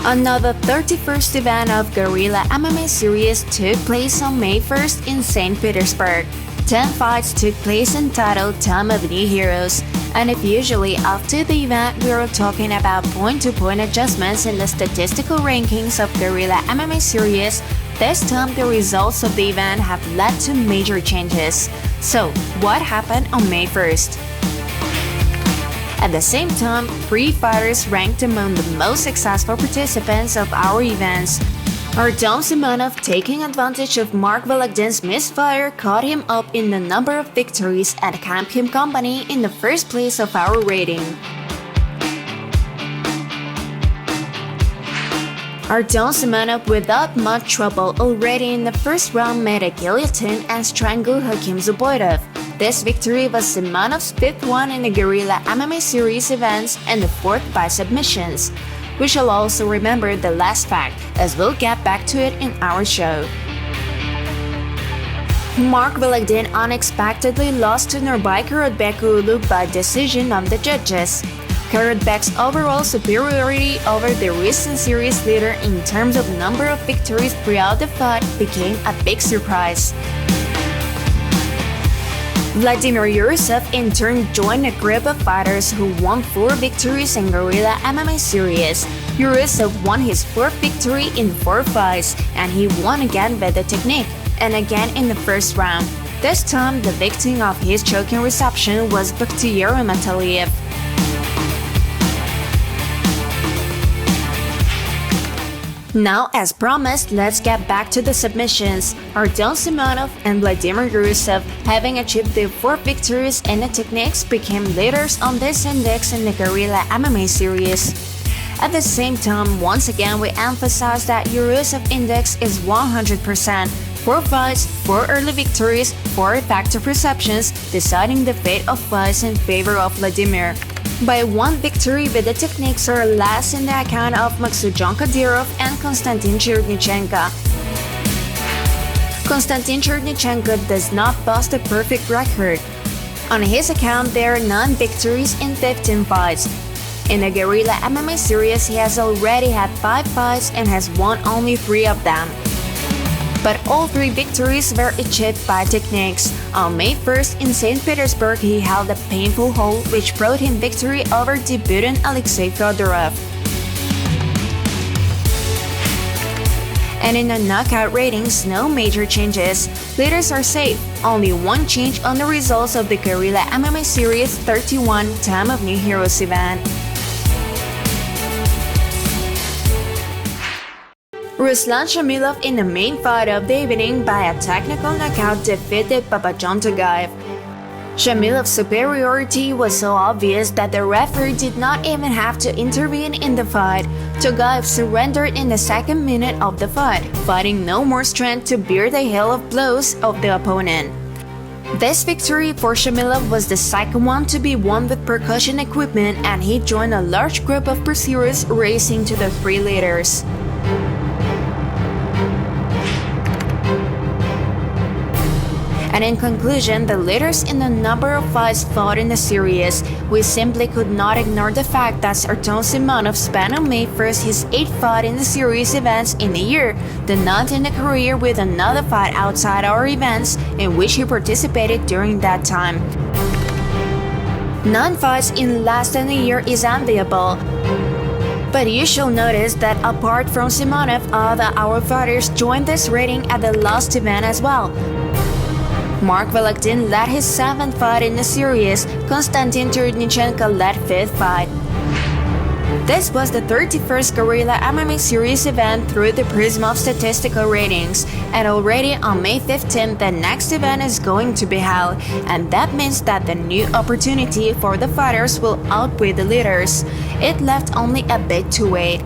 Another 31st event of Gorilla MMA Series took place on May 1st in St. Petersburg. 10 fights took place entitled Time of New Heroes, and if usually after the event we are talking about point-to-point adjustments in the statistical rankings of Gorilla MMA Series, this time the results of the event have led to major changes. So, what happened on May 1st? At the same time, 3 fighters ranked among the most successful participants of our events. Artem Simonov, taking advantage of Mark Volokdin's misfire, caught him up in the number of victories and kept him company in the first place of our rating. Artem Simonov, without much trouble, already in the first round made a guillotine and strangled Hakim Zuboidov. This victory was Simonov's 5th one in the Gorilla MMA Series events and the 4th by submissions. We shall also remember the last fact, as we'll get back to it in our show. Mark Volokdin unexpectedly lost to Nurbay Karabekoğlu by decision of the judges. Karabek's overall superiority over the recent series leader in terms of number of victories throughout the fight became a big surprise. Vladimir Yurusov in turn joined a group of fighters who won 4 victories in Gorilla MMA Series. Yurusov won his 4th victory in 4 fights, and he won again with the technique, and again in the first round. This time, the victim of his choking reception was Bakhtiar Mataliev. Now, as promised, let's get back to the submissions. Artem Simonov and Vladimir Yurusov, having achieved their 4 victories in the techniques, became leaders on this index in the Gorilla MMA Series. At the same time, once again we emphasize that Yurusov index is 100%. 4 fights, 4 early victories, 4 effective receptions, deciding the fate of fights in favor of Vladimir. By 1 victory with the techniques are last in the account of Maksujon Kadyrov and Konstantin Chernyshenko. Konstantin Chernyshenko does not boast a perfect record. On his account, there are 9 victories in 15 fights. In the Gorilla MMA Series, he has already had 5 fights and has won only 3 of them. But all 3 victories were achieved by techniques. On May 1st in St. Petersburg, he held a painful hold which brought him victory over debutant Alexei Fedorov. And in the knockout ratings, no major changes. Leaders are safe. Only 1 change on the results of the Gorilla MMA Series-31 Time of New Heroes event. Ruslan Shamilov in the main fight of the evening by a technical knockout defeated Babajan Togayev. Shamilov's superiority was so obvious that the referee did not even have to intervene in the fight. Togayev surrendered in the 2nd minute of the fight, finding no more strength to bear the hail of blows of the opponent. This victory for Shamilov was the 2nd one to be won with percussion equipment, and he joined a large group of pursuers racing to the 3 leaders. And in conclusion, the leaders in the number of fights fought in the series, we simply could not ignore the fact that Artem Simonov spent on May 1st his 8th fight in the series events in a year, the 9th in a career with another fight outside our events in which he participated during that time. 9 fights in less than a year is enviable. But you shall notice that apart from Simonov, other our fighters joined this rating at the last event as well. Mark Volokdin led his 7th fight in the series, Konstantin Chernyshenko led 5th fight. This was the 31st Gorilla MMA Series event through the prism of statistical ratings, and already on May 15th the next event is going to be held, and that means that the new opportunity for the fighters will outweigh the leaders. It left only a bit to wait.